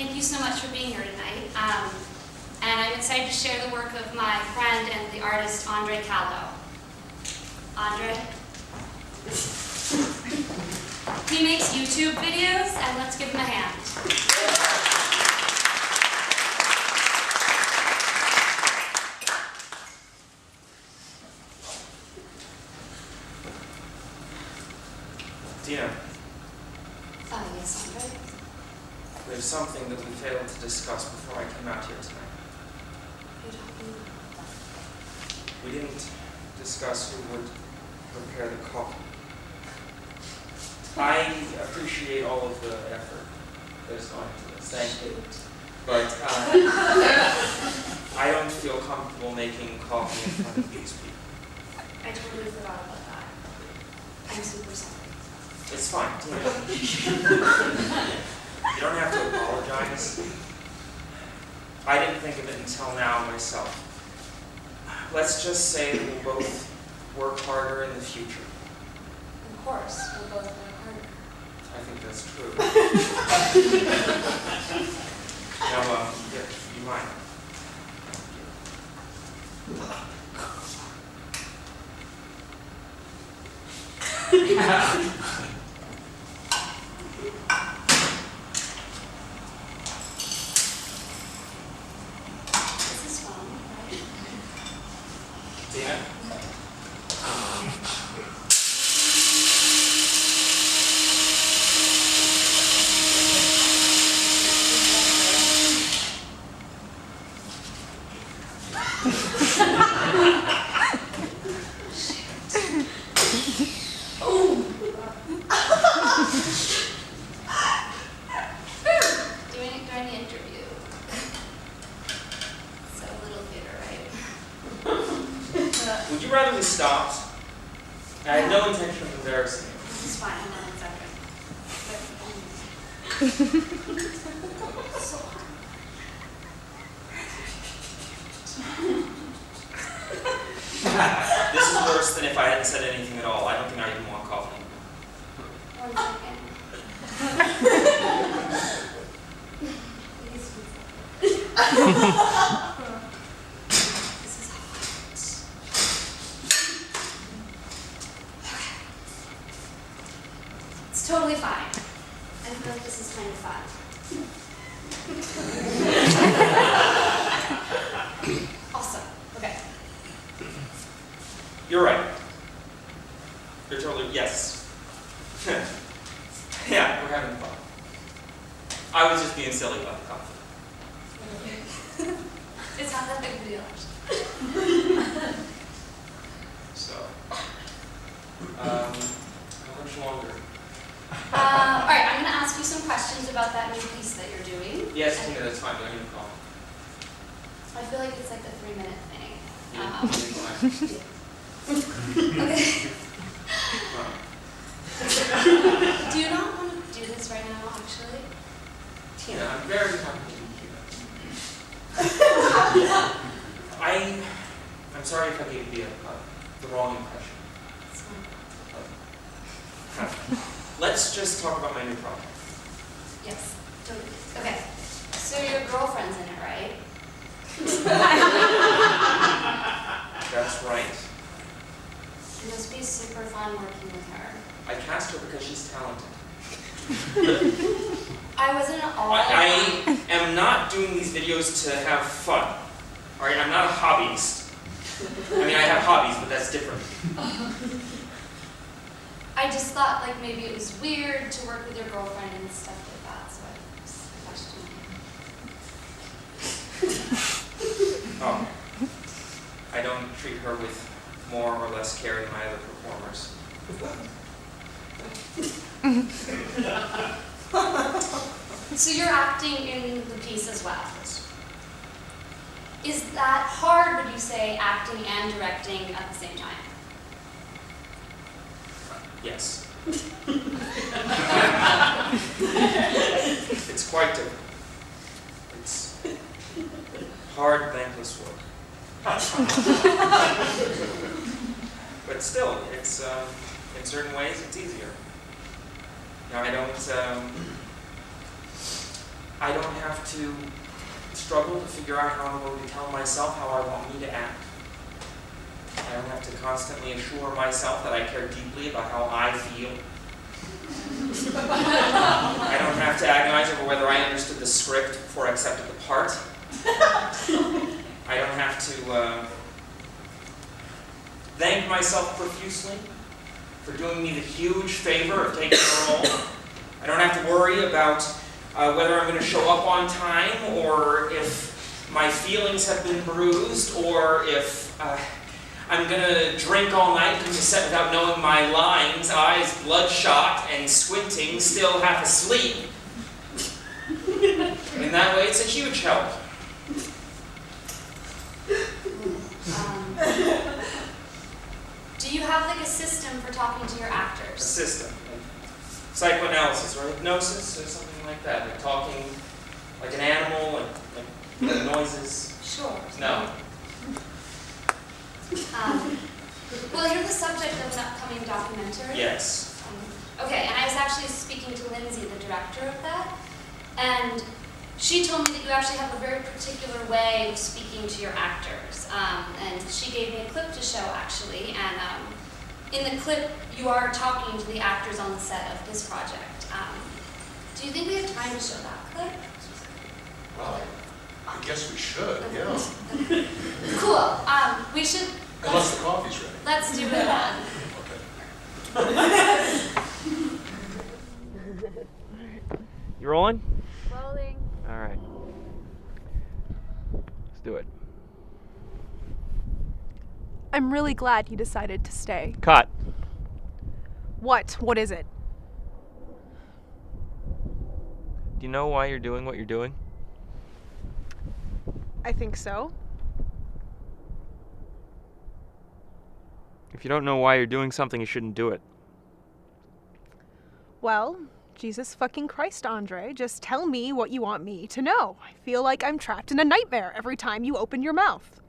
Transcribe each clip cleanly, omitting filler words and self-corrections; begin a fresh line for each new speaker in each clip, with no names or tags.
Thank you so much for being here tonight. And I'm excited to share the work of my friend and the artist, André Callot. André? He makes YouTube videos, and let's give him a hand.
Dina,
Yes, André?
there's something that we failed to discuss before I came out here tonight.
What are you talking about?
We didn't discuss who would prepare the coffee. I appreciate all of the effort that is going into this. Thank you. But I don't feel comfortable making coffee in front of these people.
I totally forgot about that. I'm super sorry.
It's fine, Dina. You don't have to apologize. I didn't think of it until now myself. Let's just say that we'll both work harder in the future.
Of course, we'll both work harder.
I think that's true. Now, here, you mind?
This is fun, right?
Dina?
Doing it during the interview. So a little theater, right?
Would you rather we stopped? I had no intention of embarrassing you.
This is fine, I'm not exactly. So hard.
This is worse than if I hadn't said anything at all. I don't think I even want coffee.
1 second. Please, 1 second. This is hard. Okay. It's totally fine. I feel like this is kind of fun. Awesome. Okay.
You're right. You're totally, yes. Yeah, we're having fun. I was just being silly about the coffee.
It's not that big of a deal, actually.
So, how much longer?
All right, I'm going to ask you some questions about that new piece that you're doing.
Yes, Tina, that's fine. Don't even call.
I feel like it's like the 3-minute thing.
Yeah,
Okay. Do you not want to do this right now, actually?
Tina, I'm very happy to meet you. I'm sorry if I gave you the wrong impression.
It's fine.
Let's just talk about my new project.
Yes, totally. Okay, so your girlfriend's in it, right?
That's right.
It must be super fun working with her.
I cast her because she's talented.
I wasn't at all.
I am not doing these videos to have fun. All right, I'm not a hobbyist. I mean, I have hobbies, but that's different.
I just thought like maybe it was weird to work with your girlfriend and stuff like that, so I just questioned.
Oh, I don't treat her with more or less care than my other performers.
So you're acting in the piece as well. Is that hard, would you say, acting and directing at the same time?
Yes. It's quite different. It's hard, thankless work. But still, it's in certain ways it's easier. Now I don't I don't have to struggle to figure out how I'm going to tell myself how I want me to act. I don't have to constantly assure myself that I care deeply about how I feel. I don't have to agonize over whether I understood the script before I accepted the part. I don't have to thank myself profusely for doing me the huge favor of taking the role. I don't have to worry about whether I'm going to show up on time, or if my feelings have been bruised, or if I'm going to drink all night into the set without knowing my lines, eyes bloodshot and squinting, still half asleep. In that way, it's a huge help.
Do you have like a system for talking to your
A
actors?
system. Like psychoanalysis or hypnosis or something like that. Like talking like an animal, like noises.
Sure.
No.
Well, you're the subject of an upcoming documentary.
Yes.
Okay, and I was actually speaking to Lindsay, the director of that, and she told me that you actually have a very particular way of speaking to your actors. And she gave me a clip to show, actually, and in the clip, you are talking to the actors on the set of this project. Do you think we have time to show that clip?
Well, I guess we should, yeah.
Cool. We should.
Unless the coffee's ready.
Let's do it then.
Okay.
You rolling?
Rolling.
All right. Let's do it.
I'm really glad you decided to stay.
Cut.
What? What is it?
Do you know why you're doing what you're doing?
I think so.
If you don't know why you're doing something, you shouldn't do it.
Well, Jesus fucking Christ, Andre, just tell me what you want me to know. I feel like I'm trapped in a nightmare every time you open your mouth.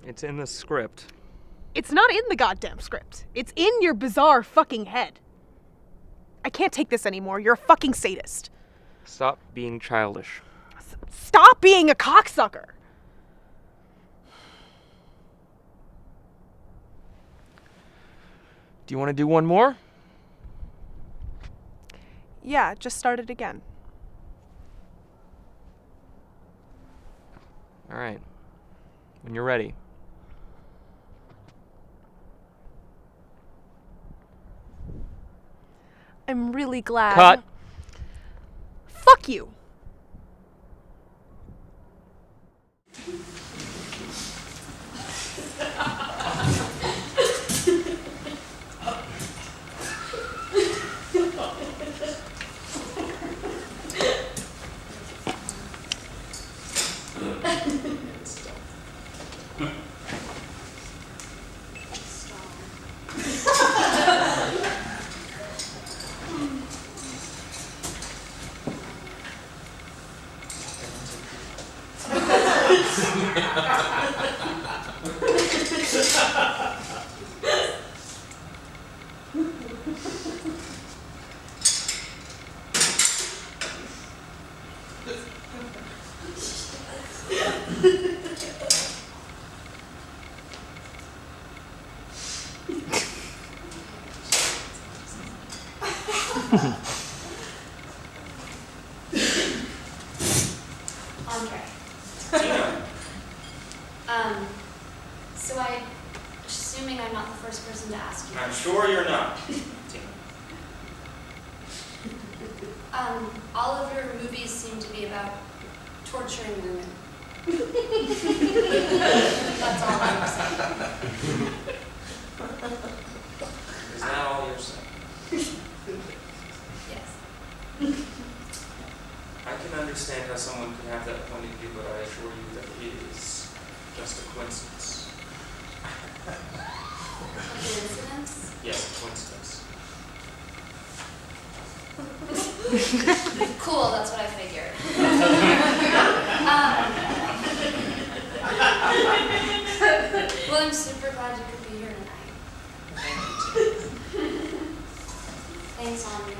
It's in the script.
It's not in the goddamn script. It's in your bizarre fucking head. I can't take this anymore. You're a fucking sadist.
Stop being childish.
Stop being a cocksucker.
Do you want to do one more?
Yeah, just start it again.
All right. When you're ready.
I'm really glad.
Cut.
Fuck you.
Andre.
Tina.
So I'm assuming I'm not the first person to ask you.
I'm sure you're not. Tina.
All of your movies seem to be about torturing women. That's all I'm saying.
Is that all you're saying?
Yes.
I can understand how someone could have that point of view, but I assure you that it is just a coincidence.
A coincidence?
Yes, a coincidence.
Cool, that's what I figured. Well, I'm super glad you could be here tonight.
Thank you, Tina.
Thanks, Andre.